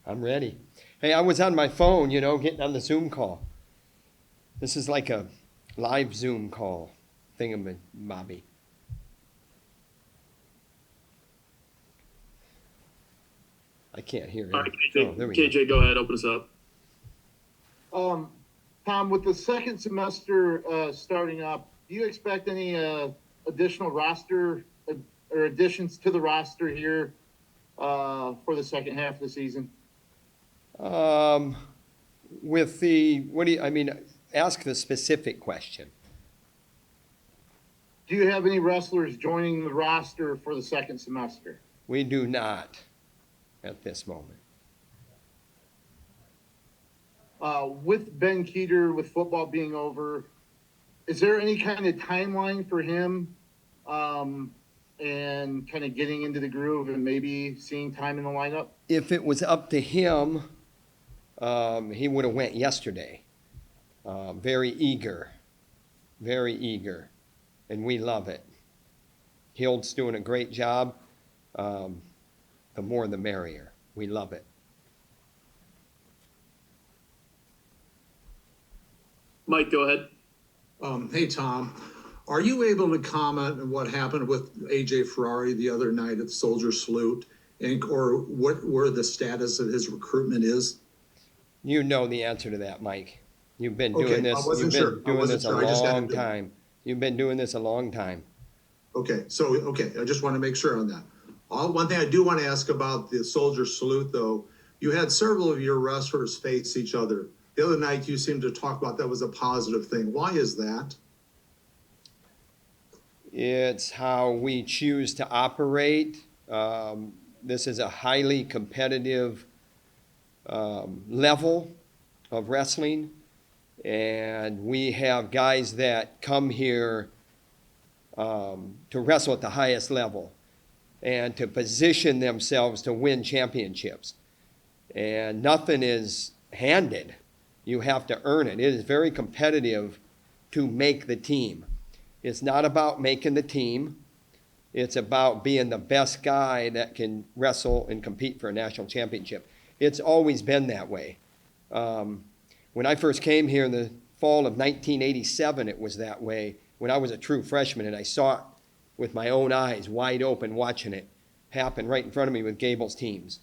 I'm ready. Hey, I was on my phone, getting on the Zoom call. This is like a live Zoom call thingamabobby. I can't hear All him. right, Oh, there we KJ, go ahead, open us up. Tom, with the second semester starting up, do you expect any additional roster or additions to the roster here for the second half of the season? Ask the specific question. Do you have any wrestlers joining the roster for the second semester? We do not at this moment. With Ben Keer, with football being over, is there any kind of timeline for him and kind of getting into the groove and maybe seeing time in the lineup? If it was up to him, he would have went yesterday. Very eager, and we love it. Hild's doing a great job. The more the merrier. We love it. Mike, go ahead. Hey, Tom. Are you able to comment on what happened with A.J. Ferrari the other night at Soldier Salute, or where the status of his recruitment is? You know the answer to that, Mike. You've been doing this. You've been doing this a long time. You've been doing this a long time. Okay, I just want to make sure on that. One thing I do want to ask about the Soldier Salute, though, you had several of your wrestlers face each other. The other night, you seemed to talk about that was a positive thing. Why is that? It's how we choose to operate. This is a highly competitive level of wrestling, and we have guys that come here to wrestle at the highest level and to position themselves to win championships. And nothing is handed. You have to earn it. It is very competitive to make the team. It's not about making the team. It's about being the best guy that can wrestle and compete for a national championship. It's always been that way. When I first came here in the fall of 1987, it was that way. When I was a true freshman and I saw it with my own eyes, wide open, watching it happen right in front of me with Gable's teams.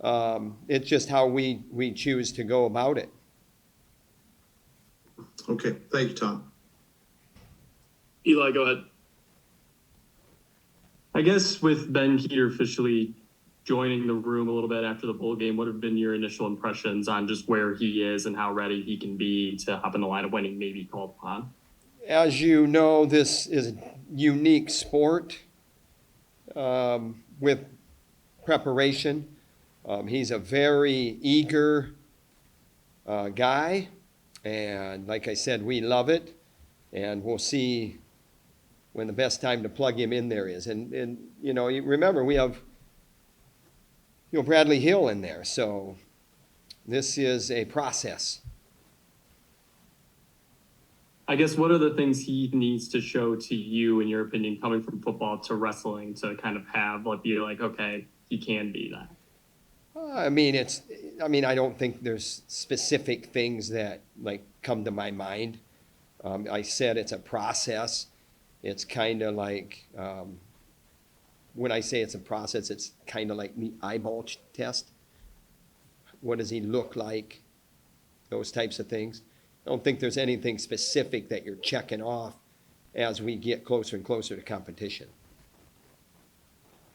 It's just how we choose to go about it. Okay, thank you, Tom. Eli, go ahead. I guess with Ben Keer officially joining the room a little bit after the bowl game, what have been your initial impressions on just where he is and how ready he can be to hop in the lineup when he may be called upon? As you know, this is a unique sport with preparation. He's a very eager guy, and like I said, we love it, and we'll see when the best time to plug him in there is. And you remember, we have Bradley Hill in there, so this is a process. I guess what are the things he needs to show to you, in your opinion, coming from football to wrestling, to kind of be like, okay, he can be that? I don't think there's specific things that come to my mind. I said it's a process. It's kind of like, when I say it's a process, it's kind of like the eyeball test. What does he look like? Those types of things. I don't think there's anything specific that you're checking off as we get closer and closer to competition.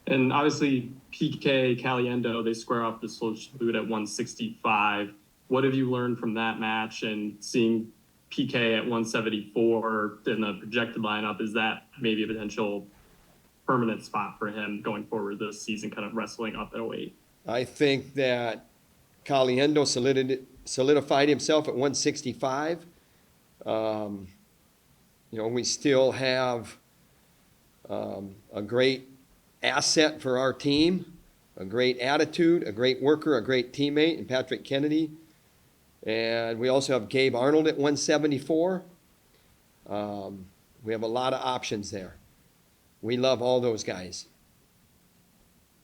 And obviously, PK, Caliendo, they square off the Salute at 165. What have you learned from that match, and seeing PK at 174 in the projected lineup? Is that maybe a potential permanent spot for him going forward this season, kind of wrestling up at weight? I think that Caliendo solidified himself at 165. We still have a great asset for our team, a great attitude, a great worker, a great teammate in Patrick Kennedy. And we also have Gabe Arnold at 174. We have a lot of options there. We love all those guys.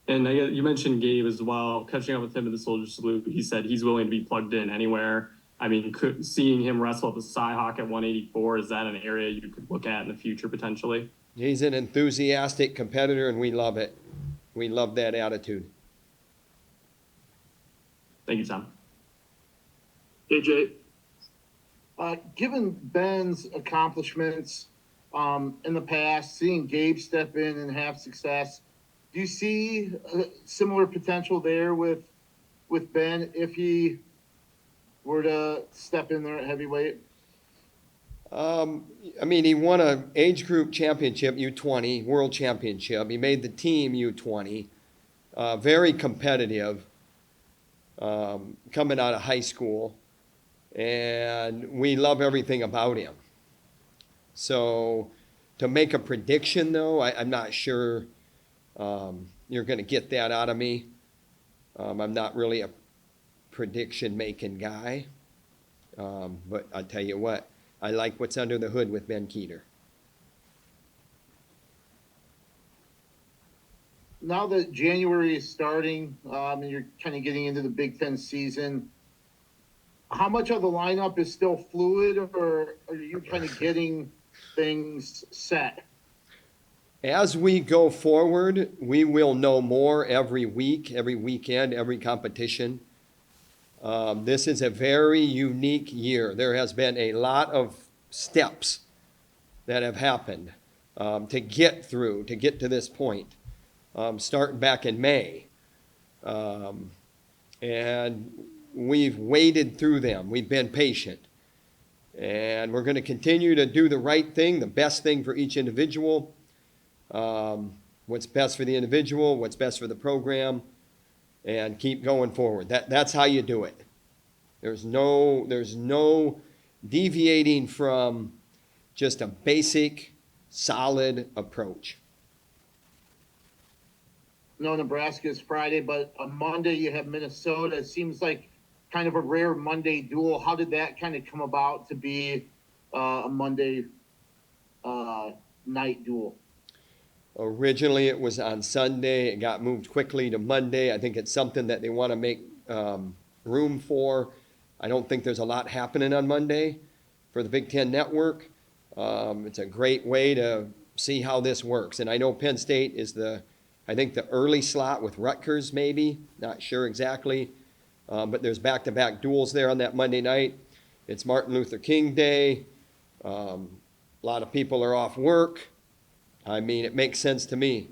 And you mentioned Gabe as well. Catching up with him in the Soldier Salute, he said he's willing to be plugged in anywhere. I mean, seeing him wrestle at the Cyhawk at 184, is that an area you could look at in the future potentially? He's an enthusiastic competitor, and we love it. We love that attitude. Thank you, Tom. AJ, Given Ben's accomplishments in the past, seeing Gabe step in and have success, do you see similar potential there with Ben if he were to step in there at heavyweight? I mean, he won an age group championship, U20, world championship. He made the team U20. Very competitive coming out of high school. And we love everything about him. So to make a prediction, though, I'm not sure you're going to get that out of me. I'm not really a prediction-making guy. But I'll tell you what, I like what's under the hood with Ben Keer. Now that January is starting and you're kind of getting into the Big Ten season, how much of the lineup is still fluid, or are you kind of getting things set? As we go forward, we will know more every week, every weekend, every competition. This is a very unique year. There has been a lot of steps that have happened to get through, to get to this point, starting back in May. And we've waded through them. We've been patient. And we're going to continue to do the right thing, the best thing for each individual. What's best for the individual, what's best for the program, and keep going forward. That's how you do it. There's no deviating from just a basic, solid approach. No, Nebraska is Friday, but on Monday you have Minnesota. It seems like kind of a rare Monday duel. How did that kind of come about to be a Monday night duel? Originally, it was on Sunday. It got moved quickly to Monday. I think it's something that they want to make room for. I don't think there's a lot happening on Monday for the Big Ten Network. It's a great way to see how this works. And I know Penn State is the early slot with Rutgers, maybe. Not sure exactly. But there's back-to-back duels there on that Monday night. It's Martin Luther King Day. A lot of people are off work. I mean, it makes sense to me.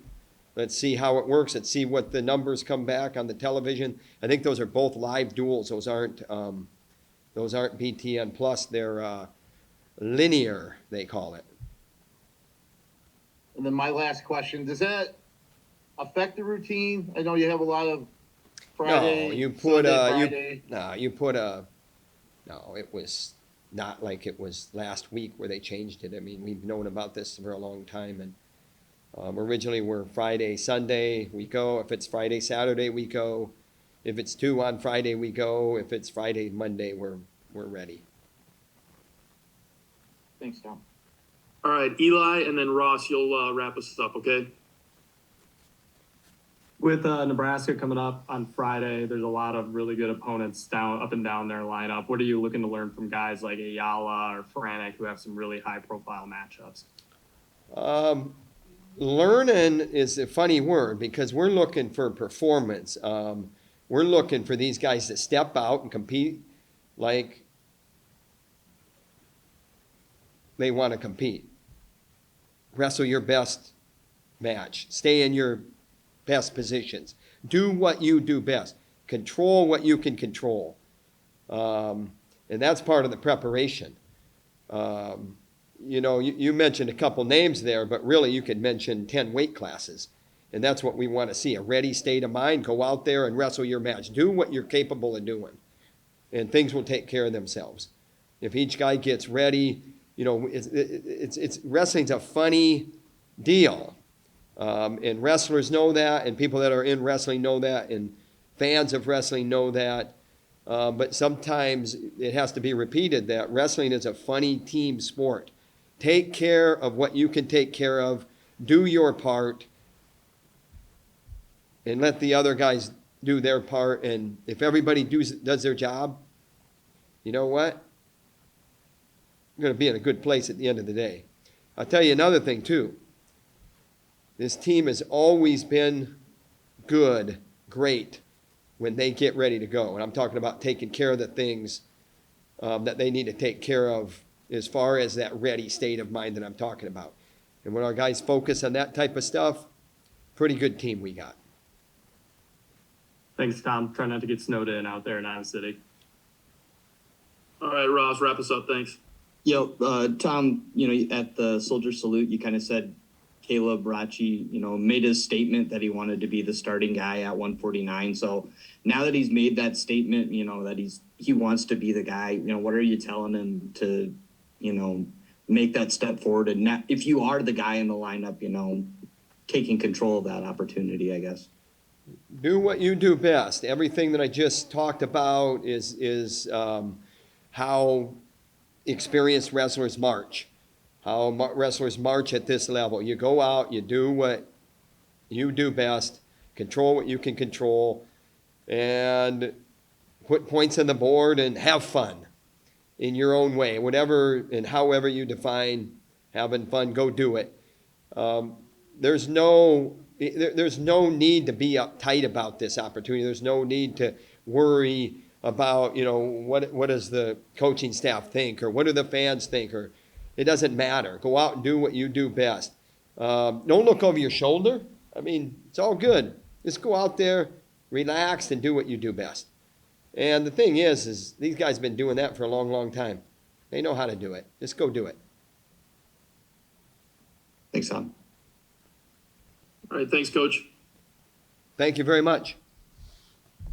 Let's see how it works. Let's see what the numbers come back on the television. I think those are both live duels. Those aren't BTN Plus. They're linear, they call it. And then my last question, does that affect the routine? I know you have a lot of Friday, No, it was not like it was last week where they changed it. I mean, we've known about this for a long time, and originally we're Friday, Sunday, we go. If it's Friday, Saturday, we go. If it's 2 on Friday, we go. If it's Friday, Monday, we're ready. Thanks, Tom. all right, Eli, and then Ross, you'll wrap us up, okay? With Nebraska coming up on Friday, there's a lot of really good opponents up and down their lineup. What are you looking to learn from guys like Ayala or Franek, who have some really high-profile matchups? Learning is a funny word because we're looking for performance. We're looking for these guys to step out and compete like they want to compete. Wrestle your best match. Stay in your best positions. Do what you do best. Control what you can control. And that's part of the preparation. You mentioned a couple names there, but really you could mention 10 weight classes. And that's what we want to see, a ready state of mind. Go out there and wrestle your match. Do what you're capable of doing, and things will take care of themselves. If each guy gets ready, it's wrestling's a funny deal. And wrestlers know that, and people that are in wrestling know that, and fans of wrestling know that. But sometimes it has to be repeated that wrestling is a funny team sport. Take care of what you can take care of. Do your part. and let the other guys do their part. And if everybody does their job, you know what? We're going to be in a good place at the end of the day. I'll tell you another thing, too. This team has always been good, great, when they get ready to go. And I'm talking about taking care of the things that they need to take care of as far as that ready state of mind that I'm talking about. And when our guys focus on that type of stuff, pretty good team we got. Thanks, Tom. Try not to get snowed in out there in Iowa City. All right, Ross, wrap us up. Thanks. Tom, at the soldier salute, you kind of said Caleb Rachi, made a statement that he wanted to be the starting guy at 149. So now that he's made that statement, that he wants to be the guy, what are you telling him to, make that step forward? And now, if you are the guy in the lineup, taking control of that opportunity, I guess. Do what you do best. Everything that I just talked about is how experienced wrestlers march, how wrestlers march at this level. You go out, you do what you do best, control what you can control, and put points on the board and have fun in your own way. Whatever and however you define having fun, go do it. There's no need to be uptight about this opportunity. There's no need to worry about, what does the coaching staff think, or what do the fans think, or it doesn't matter. Go out and do what you do best. Don't look over your shoulder. I mean, it's all good. Just go out there, relax, and do what you do best. And the thing is these guys have been doing that for a long, long time. They know how to do it. Just go do it. Thanks, Tom. All right, thanks, Coach. Thank you very much.